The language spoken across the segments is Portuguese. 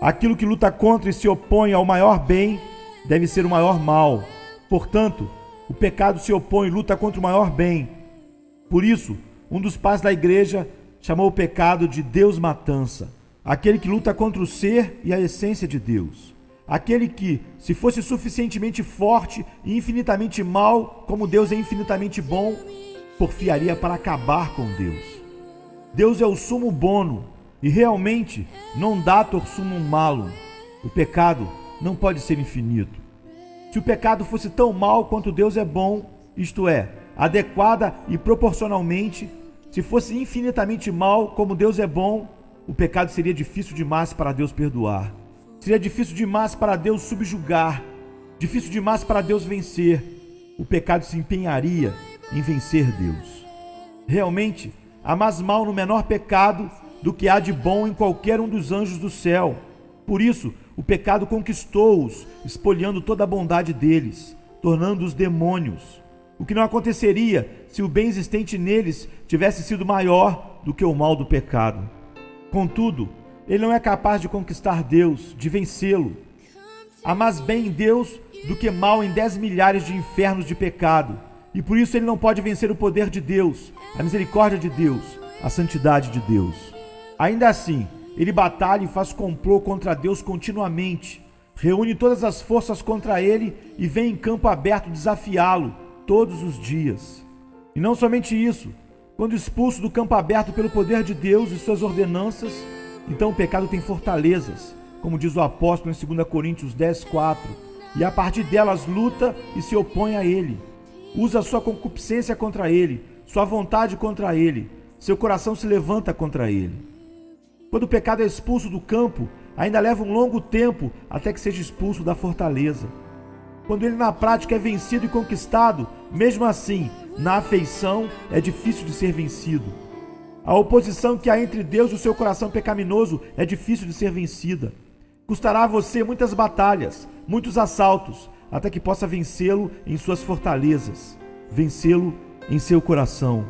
Aquilo que luta contra e se opõe ao maior bem deve ser o maior mal. Portanto, o pecado se opõe e luta contra o maior bem. Por isso, um dos pais da igreja chamou o pecado de Deus-matança, aquele que luta contra o ser e a essência de Deus. Aquele que, se fosse suficientemente forte e infinitamente mal, como Deus é infinitamente bom, porfiaria para acabar com Deus. Deus é o sumo bono, e realmente non datur summum malum. O pecado não pode ser infinito. Se o pecado fosse tão mal quanto Deus é bom, isto é, adequada e proporcionalmente, se fosse infinitamente mal como Deus é bom, o pecado seria difícil demais para Deus perdoar. Seria difícil demais para Deus subjugar, difícil demais para Deus vencer. O pecado se empenharia em vencer Deus. Realmente, há mais mal no menor pecado do que há de bom em qualquer um dos anjos do céu. Por isso, o pecado conquistou-os, espoliando toda a bondade deles, tornando-os demônios. O que não aconteceria se o bem existente neles tivesse sido maior do que o mal do pecado. Contudo, ele não é capaz de conquistar Deus, de vencê-lo. Há mais bem em Deus do que mal em 10 milhares de infernos de pecado. E por isso ele não pode vencer o poder de Deus, a misericórdia de Deus, a santidade de Deus. Ainda assim, ele batalha e faz complô contra Deus continuamente, reúne todas as forças contra ele e vem em campo aberto desafiá-lo todos os dias. E não somente isso, quando expulso do campo aberto pelo poder de Deus e suas ordenanças, então o pecado tem fortalezas, como diz o apóstolo em 2 Coríntios 10:4, e a partir delas luta e se opõe a ele. Usa sua concupiscência contra ele, sua vontade contra ele, seu coração se levanta contra ele. Quando o pecado é expulso do campo, ainda leva um longo tempo até que seja expulso da fortaleza. Quando ele na prática é vencido e conquistado, mesmo assim, na afeição, é difícil de ser vencido. A oposição que há entre Deus e o seu coração pecaminoso é difícil de ser vencida. Custará a você muitas batalhas, muitos assaltos, até que possa vencê-lo em suas fortalezas, vencê-lo em seu coração.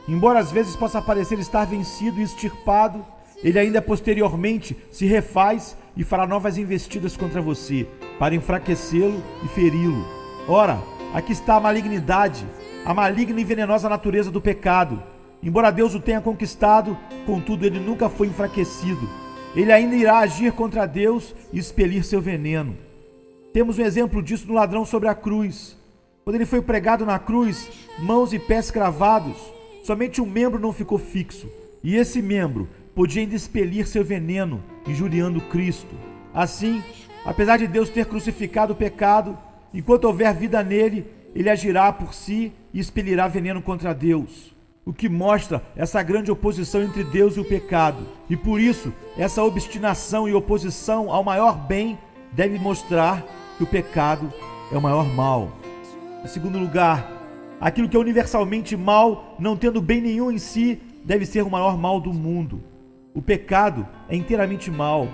Embora às vezes possa parecer estar vencido e extirpado, ele ainda posteriormente se refaz e fará novas investidas contra você, para enfraquecê-lo e feri-lo. Ora, aqui está a malignidade, a maligna e venenosa natureza do pecado. Embora Deus o tenha conquistado, contudo ele nunca foi enfraquecido. Ele ainda irá agir contra Deus e expelir seu veneno. Temos um exemplo disso no ladrão sobre a cruz. Quando ele foi pregado na cruz, mãos e pés cravados, somente um membro não ficou fixo, e esse membro podia ainda expelir seu veneno, injuriando Cristo. Assim, apesar de Deus ter crucificado o pecado, enquanto houver vida nele, ele agirá por si e expelirá veneno contra Deus. O que mostra essa grande oposição entre Deus e o pecado. E por isso, essa obstinação e oposição ao maior bem deve mostrar que o pecado é o maior mal. Em segundo lugar, aquilo que é universalmente mal, não tendo bem nenhum em si, deve ser o maior mal do mundo. O pecado é inteiramente mal.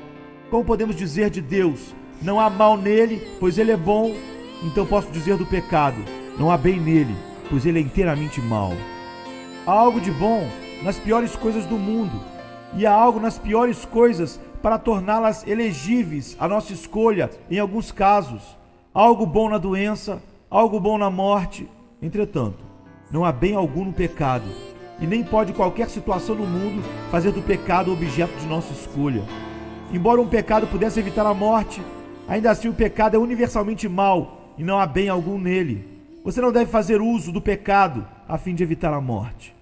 Como podemos dizer de Deus, não há mal nele, pois ele é bom? Então posso dizer do pecado, não há bem nele, pois ele é inteiramente mal. Há algo de bom nas piores coisas do mundo, e há algo nas piores coisas para torná-las elegíveis à nossa escolha em alguns casos. Algo bom na doença, algo bom na morte. Entretanto, não há bem algum no pecado, e nem pode qualquer situação no mundo fazer do pecado objeto de nossa escolha. Embora um pecado pudesse evitar a morte, ainda assim o pecado é universalmente mau e não há bem algum nele. Você não deve fazer uso do pecado a fim de evitar a morte.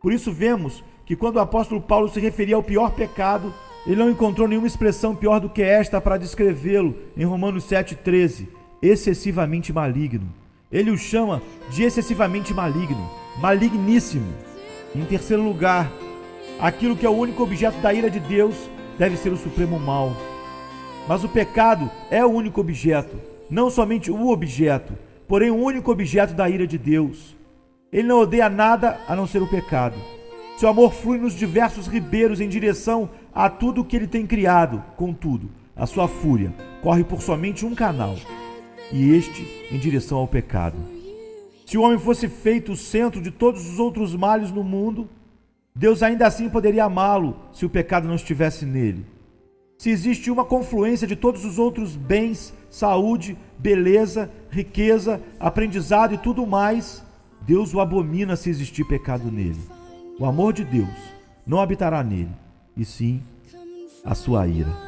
Por isso vemos que quando o apóstolo Paulo se referia ao pior pecado, ele não encontrou nenhuma expressão pior do que esta para descrevê-lo em Romanos 7,13, excessivamente maligno. Ele o chama de excessivamente maligno, maligníssimo. Em terceiro lugar, aquilo que é o único objeto da ira de Deus deve ser o supremo mal. Mas o pecado é o único objeto, não somente o objeto, porém o único objeto da ira de Deus. Ele não odeia nada a não ser o pecado. Seu amor flui nos diversos ribeiros em direção a tudo o que ele tem criado. Contudo, a sua fúria corre por somente um canal, e este em direção ao pecado. Se o homem fosse feito o centro de todos os outros males no mundo, Deus ainda assim poderia amá-lo se o pecado não estivesse nele. Se existe uma confluência de todos os outros bens, saúde, beleza, riqueza, aprendizado e tudo mais, Deus o abomina se existir pecado nele. O amor de Deus não habitará nele, e sim a sua ira.